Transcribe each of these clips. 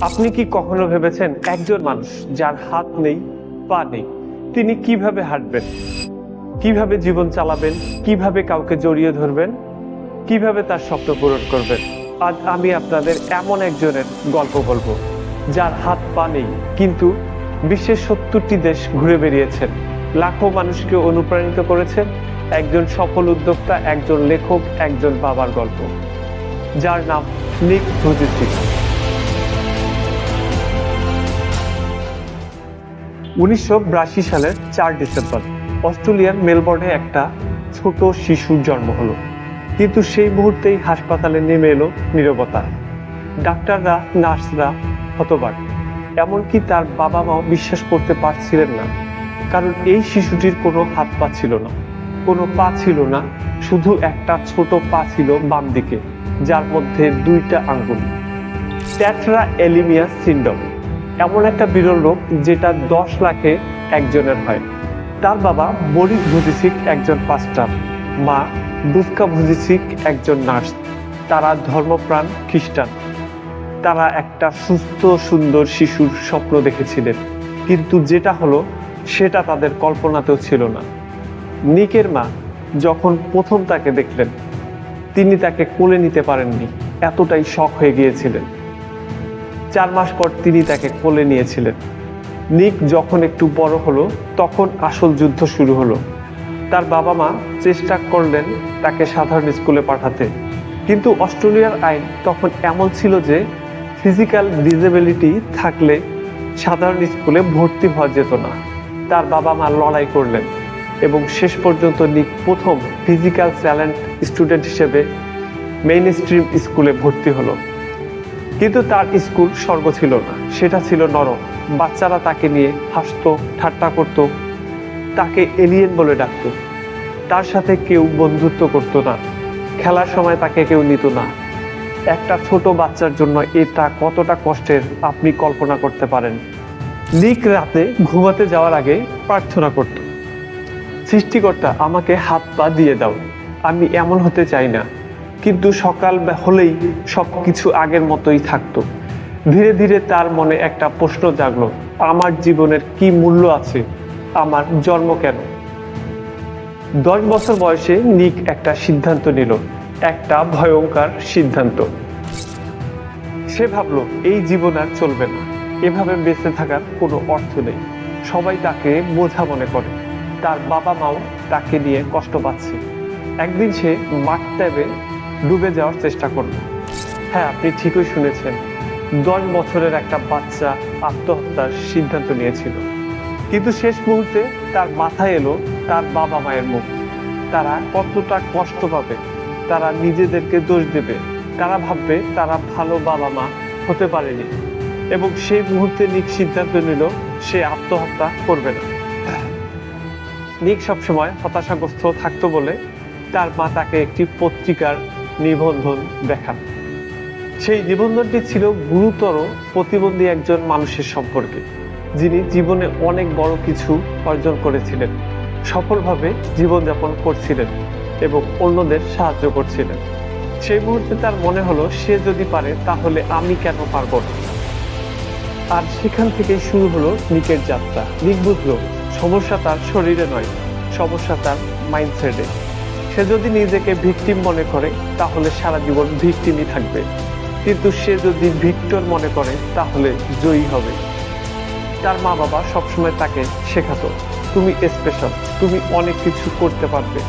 আপনি কি কখনো ভেবেছেন একজন মানুষ যার হাত নেই, পা নেই, তিনি কিভাবে হাঁটবেন, কিভাবে জীবন চালাবেন, কিভাবে কাউকে জড়িয়ে ধরবেন, কিভাবে তার স্বপ্ন পূরণ করবেন? আজ আমি আপনাদের এমন একজনের গল্প বলবো, যার হাত পা নেই কিন্তু বিশ্বের 70টি দেশ ঘুরে বেরিয়েছেন, লাখো মানুষকে অনুপ্রাণিত করেছেন। একজন সফল উদ্যোক্তা, একজন লেখক, একজন বাবার গল্প, যার নাম নিক ভুজিচিক। 1982 সালের 4 ডিসেম্বর অস্ট্রেলিয়ার মেলবোর্নে একটা ছোট শিশুর জন্ম হলো, কিন্তু সেই মুহূর্তেই হাসপাতালে নেমে এলো নীরবতা। ডাক্তাররা, নার্সরা হতবাক, এমনকি তার বাবা মাও বিশ্বাস করতে পারছিলেন না। কারণ এই শিশুটির কোনো হাত পা ছিল না, কোনো পা ছিল না, শুধু একটা ছোট পা ছিল বাম দিকে, যার মধ্যে 2টা আঙ্গুল। ট্যাট্রা অ্যালিমিয়া সিন্ড্রোম এমন একটা বিরল রোগ যেটা 10 লাখে একজনের হয়। তার বাবা বরিস ভুজিচিক একজন পাস্টার, মা দুস্কা ভুজিচিক একজন নার্স। তারা ধর্মপ্রাণ খ্রিস্টান। তারা একটা সুস্থ সুন্দর শিশুর স্বপ্ন দেখেছিলেন, কিন্তু যেটা হলো সেটা তাদের কল্পনাতেও ছিল না। নিকের মা যখন প্রথম তাকে দেখলেন, তিনি তাকে কোলে নিতে পারেননি, এতটাই শক হয়ে গিয়েছিলেন। 4 মাস পর তিনি তাকে কোলে নিয়েছিলেন। নিক যখন একটু বড় হলো, তখন আসল যুদ্ধ শুরু হলো। তার বাবা মা চেষ্টা করলেন তাকে সাধারণ স্কুলে পাঠাতে, কিন্তু অস্ট্রেলিয়ার আইন তখন এমন ছিল যে ফিজিক্যাল ডিসেবিলিটি থাকলে সাধারণ স্কুলে ভর্তি হওয়া যেত না। তার বাবা মা লড়াই করলেন এবং শেষ পর্যন্ত নিক প্রথম ফিজিক্যাল ট্যালেন্ট স্টুডেন্ট হিসেবে মেইন স্ট্রিম স্কুলে ভর্তি হলো। কিন্তু তার স্কুল স্বর্গ ছিল না, সেটা ছিল নরক। বাচ্চারা তাকে নিয়ে হাসতো, ঠাট্টা করত, তাকে এলিয়েন বলে ডাকত। তার সাথে কেউ বন্ধুত্ব করতো না, খেলার সময় তাকে কেউ নিত না। একটা ছোট বাচ্চার জন্য এটা কতটা কষ্টের আপনি কল্পনা করতে পারেন। নিক রাতে ঘুমাতে যাওয়ার আগে প্রার্থনা করত, সৃষ্টিকর্তা আমাকে হাত পা দিয়ে দাও, আমি এমন হতে চাই না। কিন্তু সকাল হলেই সবকিছু আগের মতোই থাকতো। ধীরে ধীরে তার মনে একটা প্রশ্ন জাগলো, আমার জীবনের কি মূল্য আছে, আমার জন্ম কেন? 10 বছর বয়সে নিক একটা সিদ্ধান্ত নিল, একটা ভয়ঙ্কর সিদ্ধান্ত। সে ভাবলো এই জীবন আর চলবে না, এভাবে বেঁচে থাকার কোনো অর্থ নেই। সবাই তাকে বোঝা মনে করে, তার বাবা মাও তাকে নিয়ে কষ্ট পাচ্ছে। একদিন সে বাথটবে ডুবে যাওয়ার চেষ্টা করল। হ্যাঁ, আপনি ঠিকই শুনেছেন, 10 বছরের একটা বাচ্চা আত্মহত্যার সিদ্ধান্ত নিয়েছিল। কিন্তু শেষ মুহূর্তে তার মাথায় এলো তার বাবা মায়ের মুখ। তারা কতটা কষ্ট পাবে, তারা নিজেদেরকে দোষ দেবে, তারা ভাববে তারা ভালো বাবা মা হতে পারেনি। এবং সেই মুহূর্তে নিক সিদ্ধান্ত নিল সে আত্মহত্যা করবে না। নিক সবসময় হতাশাগ্রস্ত থাকতো বলে তার মা তাকে একটি পত্রিকার নিবন্ধন দেখান। সেই নিবন্ধনটি ছিল গুরুতর প্রতিবন্ধী একজন মানুষের সম্পর্কে, যিনি জীবনে অনেক বড় কিছু অর্জন করেছিলেন, সফলভাবে জীবনযাপন করছিলেন এবং অন্যদের সাহায্য করছিলেন। সেই মুহূর্তে তার মনে হলো সে যদি পারে তাহলে আমি কেন পারব না। আর সেখান থেকেই শুরু হলো নিকের যাত্রা। নিক বুঝলো সমস্যা তার শরীরে নয়, সমস্যা তার মাইন্ডসেটে। সে যদি নিজেকে ভিকটিম মনে করে তাহলে সারা জীবন ভিকটিমই থাকবে, কিন্তু সে যদি ভিক্টর মনে করে তাহলে জয়ী হবে। তার মা বাবা সবসময় তাকে শেখাতো, তুমি স্পেশাল, তুমি অনেক কিছু করতে পারবে,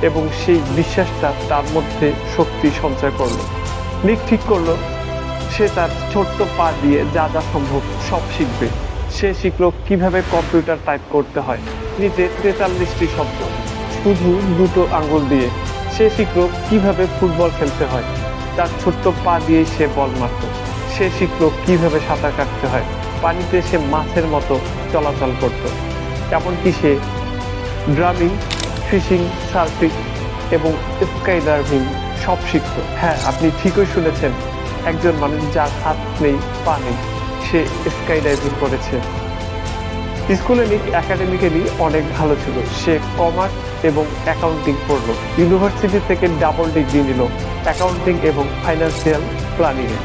এবং সেই বিশ্বাসটা তার মধ্যে শক্তি সঞ্চয় করলো। নিক ঠিক করলো সে তার ছোট্ট পা দিয়ে যা যা সম্ভব সব শিখবে। সে শিখলো কিভাবে কম্পিউটার টাইপ করতে হয়, নিতে 43টি শব্দ শুধু 2টো আঙ্গুল দিয়ে। সে শিখলো কিভাবে ফুটবল খেলতে হয়, তার ছোট্ট পা দিয়েই সে বল মারত। সে শিখলো কিভাবে সাঁতার কাটতে হয়, পানিতে সে মাছের মতো চলাচল করত। এমনকি সে ড্রাইভিং, ফিশিং, সার্ফিং এবং স্কাই ডাইভিং সব শিখত। হ্যাঁ, আপনি ঠিকই শুনেছেন, একজন মানুষ যার হাত নেই, পা নেই, সে স্কাই ডাইভিং করেছে। স্কুলে নিক একাডেমিক্যালি অনেক ভালো ছিল। সে কমার্স এবং অ্যাকাউন্টিং পড়লো। ইউনিভার্সিটি থেকে ডাবল ডিগ্রি নিল অ্যাকাউন্টিং এবং ফাইন্যান্সিয়াল প্ল্যানিংয়ে।